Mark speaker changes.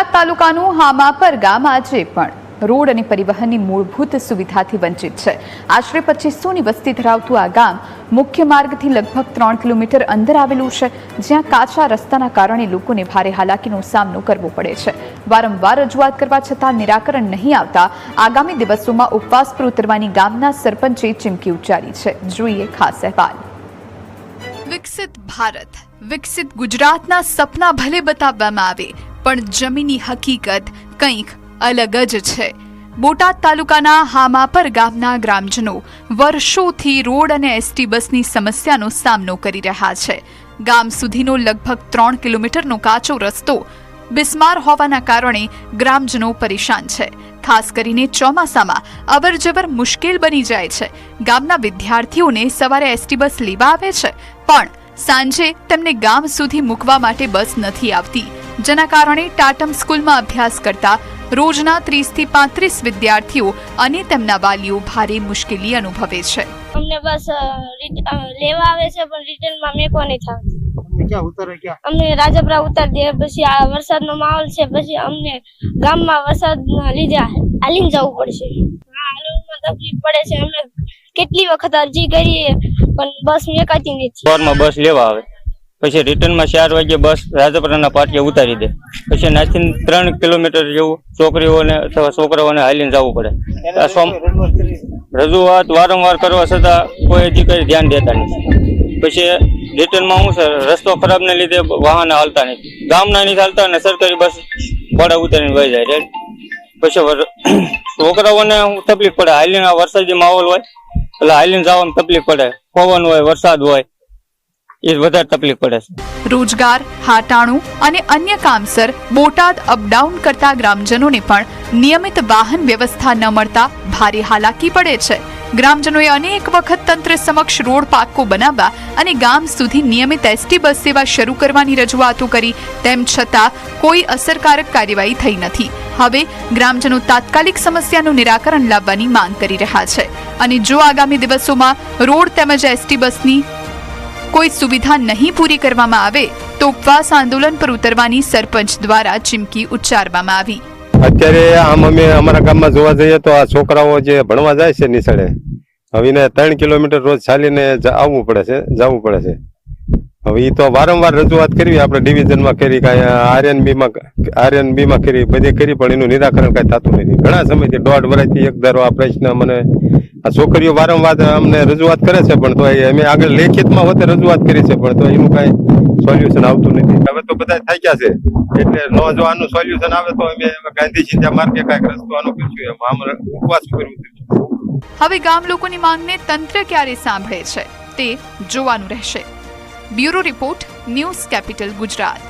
Speaker 1: બોટાદ તાલુકાનું હામાપર ગામ આજે પણ રોડ અને પરિવહનની મૂળભૂત સુવિધાથી વંચિત છે। આશરે 2500ની વસ્તી ધરાવતું આ ગામ મુખ્ય માર્ગથી લગભગ 3 કિલોમીટર અંદર આવેલું છે, જ્યાં કાચા રસ્તાના કારણે લોકોને ભારે હાલાકીનો સામનો કરવો પડે છે। વારંવાર રજૂઆત કરવા છતાં નિરાકરણ નહીં આવતા આગામી દિવસોમાં ઉપવાસ પર ઉતરવાની ગામના સરપંચે ચીમકી ઉચ્ચારી છે। જોઈએ ખાસ અહેવાલ। વિકસિત ભારત, વિકસિત ગુજરાતના સપના ભલે બતાવવામાં આવે, પણ જમીની હકીકત કંઈક અલગ જ છે। બોટાદ તાલુકાના હામાપર ગામના ગ્રામજનો વર્ષોથી રોડ અને એસટી બસની સમસ્યાનો સામનો કરી રહ્યા છે। ગામ સુધીનો લગભગ 3 કિલોમીટરનો કાચો રસ્તો બિસ્માર હોવાના કારણે ગ્રામજનો પરેશાન છે। ખાસ કરીને ચોમાસામાં અવરજવર મુશ્કેલ બની જાય છે। ગામના વિદ્યાર્થીઓને સવારે એસટી બસ લેવા આવે છે, પણ સાંજે તેમને ગામ સુધી મૂકવા માટે બસ નથી આવતી, જેના કારણે ટાટમ સ્કૂલમાં અભ્યાસ કરતા રોજના 30 થી 35 વિદ્યાર્થીઓ અને તેમના વાલીઓ ભારે મુશ્કેલી અનુભવે છે।
Speaker 2: અમને બસ લેવા આવે છે, પણ રિટર્નમાં મેકો નહીં થાય। અમને રાજપરા ઉતાર દે, પછી આ વરસાદનો માહોલ છે, પછી અમને ગામમાં વરસાદના લીધે હાલીને જવું પડશે। હાલમાં તકલીફ પડે છે। અમે કેટલી વખત અરજી કરીએ પણ બસ મેકાતી નથી।
Speaker 3: સવારમાં બસ લેવા આવે, પછી રિટર્નમાં 4 વાગે બસ રાજપરાના પાટિયા ઉતારી દે, પછી નાથી 3 કિલોમીટર જેવું છોકરીઓને અથવા છોકરાઓને હાલીને જવું પડે। રજૂઆત વારંવાર કરવા છતાં કોઈ અધિકારી ધ્યાન દેતા નથી। પછી રિટર્નમાં શું છે, રસ્તો ખરાબને લીધે વાહન હાલતા નથી, ગામના નહીં ચાલતા અને સરકારી બસ ભાડા ઉતારીને વહી જાય। પછી છોકરાઓને તકલીફ પડે, હાલીને વરસાદી માહોલ હોય એટલે હાલીને જવામાં તકલીફ પડે, પવન હોય, વરસાદ હોય, એ વધારે તકલીફ પડે છે।
Speaker 1: રોજગાર, હાટાણું અને અન્ય કામસર બોટાદ અપડાઉન કરતા ગ્રામજનોને પણ નિયમિત વાહન વ્યવસ્થા ન મળતા ભારે હાલાકી પડે છે। ગ્રામજનોએ અનેક વખત તંત્ર સમક્ષ રોડ પાક્કો બનાવવા અને ગામ સુધી નિયમિત એસટી બસ સેવા શરૂ કરવાની રજૂઆતો કરી, તેમ છતાં કોઈ અસરકારક કાર્યવાહી થઈ નથી। હવે ગ્રામજનો તાત્કાલિક સમસ્યાનું નિરાકરણ લાવવાની માંગ કરી રહ્યા છે, અને જો આગામી દિવસોમાં રોડ તેમજ એસટી બસની કોઈ સુવિધા નહીં પૂરી કરવામાં આવે તો ઉપવાસ આંદોલન પર ઉતરવાની સરપંચ દ્વારા ચીમકી ઉચ્ચારવામાં આવી।
Speaker 4: અત્યારે આમ અમે અમારા ગામમાં જોવા જઈએ તો આ છોકરાઓ જે ભણવા જાય છે નિશાળે, હવે 3 કિલોમીટર રોજ ચાલીને જવું પડે છે। હવે એ તો વારંવાર રજૂઆત કરવી, આપણે ડિવિઝનમાં કરી, આરએનબીમાં કરી, બધી કરી, પણ એનું નિરાકરણ કઈ થતું નથી। ઘણા સમયથી 1.5 વર્ષથી એક ધારો આ પ્રશ્ન મને આ છોકરીઓ વારંવાર અમને રજૂઆત કરે છે, પણ તો અમે આગળ લેખિતમાં હોતે રજૂઆત કરી છે, પણ તો એનું કઈ સોલ્યુશન આવતું નથી। હવે તો બધા થઈ ગયા છે, એટલે જો આનું સોલ્યુશન આવે તો અમે ગાંધી ચિંતા માર્ગે કઈક રસ્તો આનો કરશું, એમ ઉપવાસ કરવું છે।
Speaker 1: હવે ગામ લોકોની માંગને તંત્ર ક્યારે સાંભળે છે તે જોવાનું રહેશે। Bureau report, news capital Gujarat.